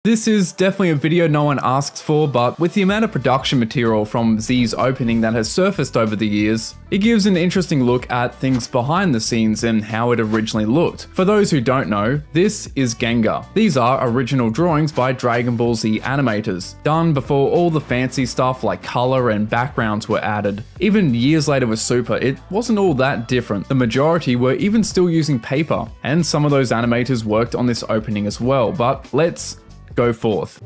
This is definitely a video no one asks for, but with the amount of production material from Z's opening that has surfaced over the years, it gives an interesting look at things behind the scenes and how it originally looked. For those who don't know, this is Gengar. These are original drawings by Dragon Ball Z animators, done before all the fancy stuff like color and backgrounds were added. Even years later with Super, it wasn't all that different. The majority were even still using paper, and some of those animators worked on this opening as well, but let's go forth.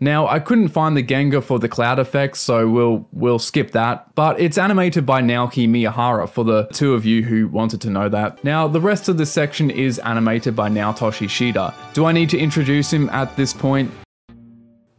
Now, I couldn't find the Gengar for the cloud effects, so we'll skip that, but it's animated by Naoki Miyahara for the two of you who wanted to know that. Now, the rest of this section is animated by Naotoshi Shida. Do I need to introduce him at this point?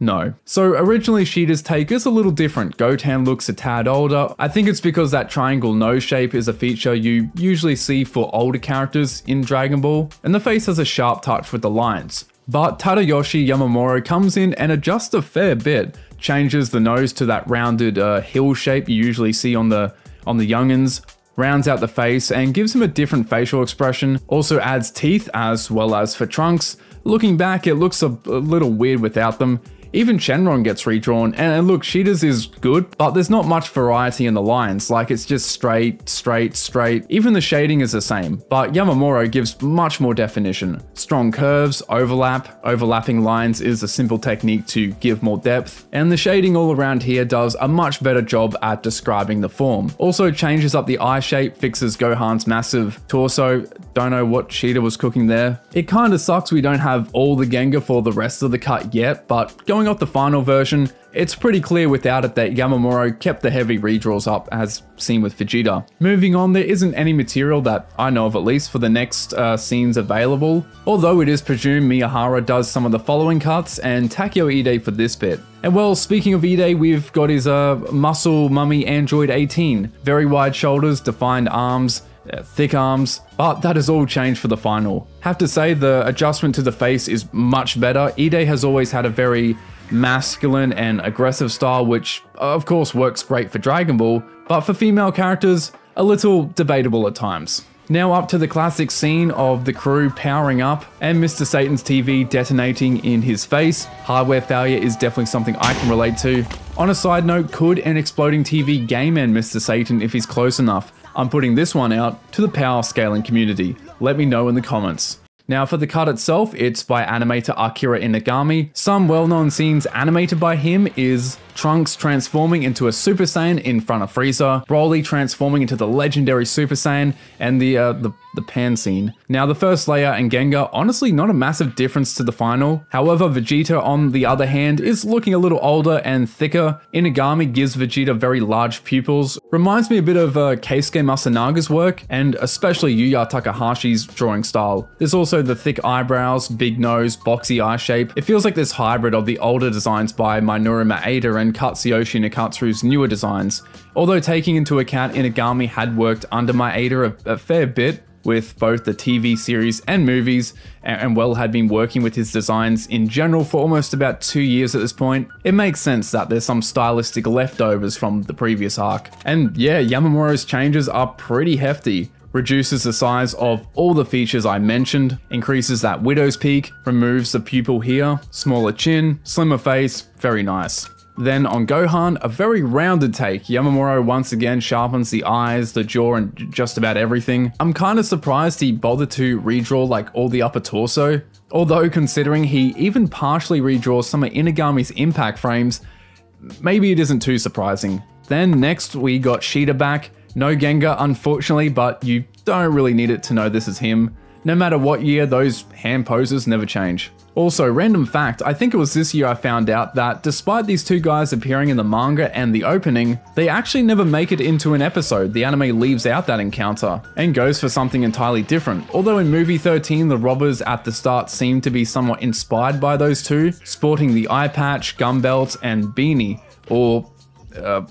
No. So originally Shida's take is a little different. Goten looks a tad older. I think it's because that triangle nose shape is a feature you usually see for older characters in Dragon Ball, and the face has a sharp touch with the lines. But Tadayoshi Yamamuro comes in and adjusts a fair bit, changes the nose to that rounded hill shape you usually see on the youngins, rounds out the face and gives him a different facial expression, also adds teeth as well as for Trunks. Looking back, it looks a little weird without them. Even Shenron gets redrawn, and look, Shida's is good, but there's not much variety in the lines, like it's just straight, straight, straight. Even the shading is the same, but Yamamuro gives much more definition. Strong curves, overlapping lines is a simple technique to give more depth, and the shading all around here does a much better job at describing the form. Also changes up the eye shape, fixes Gohan's massive torso. Don't know what Shida was cooking there. It kinda sucks we don't have all the Gengar for the rest of the cut yet, but going off the final version, it's pretty clear without it that Yamamuro kept the heavy redraws up as seen with Vegeta. Moving on, there isn't any material that I know of at least for the next scenes available, although it is presumed Miyahara does some of the following cuts and Takeo Ide for this bit. And well, speaking of Ide, we've got his muscle mummy android 18. Very wide shoulders, defined arms, thick arms, but that has all changed for the final. Have to say the adjustment to the face is much better. Ide has always had a very masculine and aggressive style, which of course works great for Dragon Ball, but for female characters, a little debatable at times. Now up to the classic scene of the crew powering up and Mr. Satan's TV detonating in his face. Hardware failure is definitely something I can relate to. On a side note, could an exploding TV game end Mr. Satan if he's close enough? I'm putting this one out to the power scaling community. Let me know in the comments. Now for the cut itself, it's by animator Akira Inagami. Some well-known scenes animated by him is Trunks transforming into a Super Saiyan in front of Frieza, Broly transforming into the legendary Super Saiyan, and the pan scene. Now the first layer and Gengar, honestly not a massive difference to the final. However, Vegeta on the other hand is looking a little older and thicker. Inagami gives Vegeta very large pupils. Reminds me a bit of Keisuke Masanaga's work, and especially Yuya Takahashi's drawing style. There's also the thick eyebrows, big nose, boxy eye shape. It feels like this hybrid of the older designs by Minoru Maeda and Katsuyoshi Nakatsu's newer designs. Although taking into account Inagami had worked under Maeda a fair bit with both the TV series and movies, and well had been working with his designs in general for almost about 2 years at this point, it makes sense that there's some stylistic leftovers from the previous arc. And yeah, Yamamuro's changes are pretty hefty. Reduces the size of all the features I mentioned, increases that widow's peak, removes the pupil here, smaller chin, slimmer face, very nice. Then on Gohan, a very rounded take. Yamamuro once again sharpens the eyes, the jaw, and just about everything. I'm kind of surprised he bothered to redraw like all the upper torso. Although considering he even partially redraws some of Inagami's impact frames, maybe it isn't too surprising. Then next we got Shida back. No Gengar unfortunately, but you don't really need it to know this is him. No matter what year, those hand poses never change. Also, random fact, I think it was this year I found out that despite these two guys appearing in the manga and the opening, they actually never make it into an episode. The anime leaves out that encounter and goes for something entirely different. Although in movie 13, the robbers at the start seem to be somewhat inspired by those two, sporting the eye patch, gun belt, and beanie, or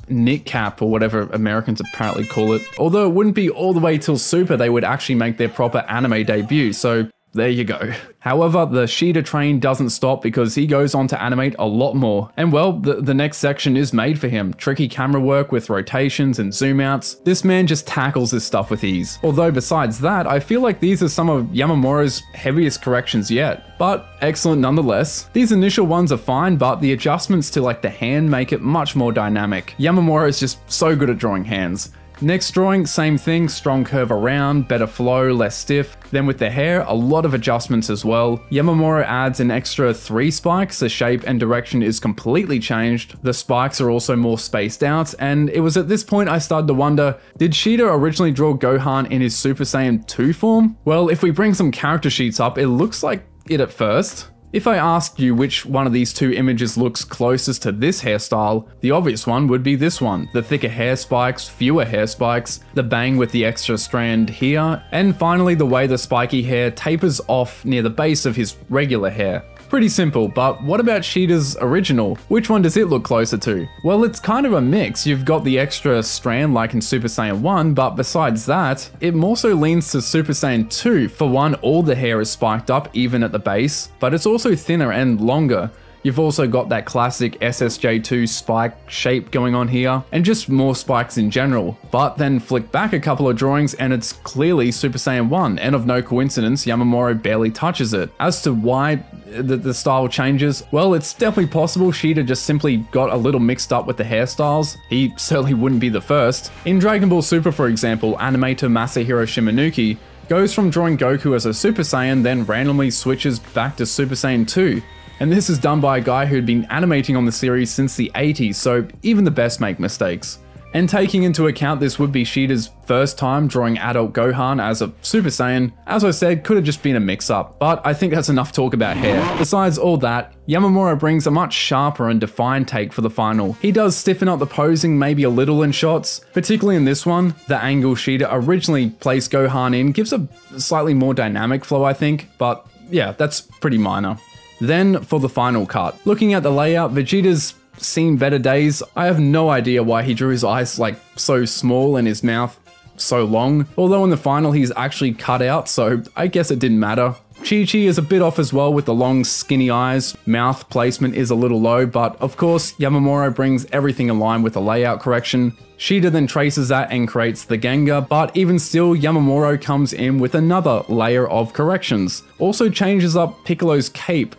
knit cap or whatever Americans apparently call it. Although it wouldn't be all the way till Super they would actually make their proper anime debut, so there you go. However, the Shida train doesn't stop because he goes on to animate a lot more. And well, the next section is made for him. Tricky camera work with rotations and zoom outs. This man just tackles this stuff with ease. Although besides that, I feel like these are some of Yamamura's heaviest corrections yet. But excellent nonetheless. These initial ones are fine, but the adjustments to like the hand make it much more dynamic. Yamamura is just so good at drawing hands. Next drawing, same thing, strong curve around, better flow, less stiff. Then with the hair, a lot of adjustments as well. Yamamura adds an extra 3 spikes, the shape and direction is completely changed. The spikes are also more spaced out, and it was at this point I started to wonder, did Shida originally draw Gohan in his Super Saiyan 2 form? Well, if we bring some character sheets up, it looks like it at first. If I asked you which one of these two images looks closest to this hairstyle, the obvious one would be this one. The thicker hair spikes, fewer hair spikes, the bang with the extra strand here, and finally the way the spiky hair tapers off near the base of his regular hair. Pretty simple, but what about Shida's original? Which one does it look closer to? Well, it's kind of a mix. You've got the extra strand like in Super Saiyan 1, but besides that, it more so leans to Super Saiyan 2. For one, all the hair is spiked up even at the base, but it's also thinner and longer. You've also got that classic SSJ2 spike shape going on here, and just more spikes in general. But then flick back a couple of drawings and it's clearly Super Saiyan 1, and of no coincidence, Yamamura barely touches it. As to why the style changes, well, it's definitely possible Shida just simply got a little mixed up with the hairstyles. He certainly wouldn't be the first. In Dragon Ball Super, for example, animator Masahiro Shimanuki goes from drawing Goku as a Super Saiyan, then randomly switches back to Super Saiyan 2. And this is done by a guy who'd been animating on the series since the 80s, so even the best make mistakes. And taking into account this would be Shida's first time drawing adult Gohan as a Super Saiyan, as I said, could have just been a mix-up, but I think that's enough talk about hair. Besides all that, Yamamura brings a much sharper and defined take for the final. He does stiffen up the posing maybe a little in shots, particularly in this one. The angle Shida originally placed Gohan in gives a slightly more dynamic flow, I think, but yeah, that's pretty minor. Then for the final cut. Looking at the layout, Vegeta's seen better days. I have no idea why he drew his eyes like so small and his mouth so long. Although in the final he's actually cut out, so I guess it didn't matter. Chi-Chi is a bit off as well with the long skinny eyes. Mouth placement is a little low, but of course Yamamura brings everything in line with the layout correction. Shida then traces that and creates the Gengar, but even still Yamamura comes in with another layer of corrections. Also changes up Piccolo's cape.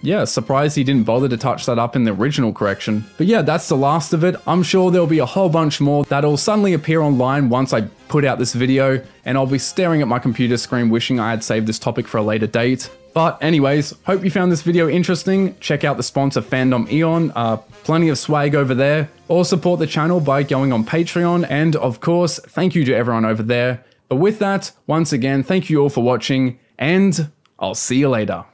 Yeah, surprised he didn't bother to touch that up in the original correction. But yeah, that's the last of it. I'm sure there'll be a whole bunch more that'll suddenly appear online once I put out this video, and I'll be staring at my computer screen wishing I had saved this topic for a later date. But anyways, hope you found this video interesting. Check out the sponsor Fandom Eon, plenty of swag over there. Or support the channel by going on Patreon, and of course, thank you to everyone over there. But with that, once again, thank you all for watching, and I'll see you later.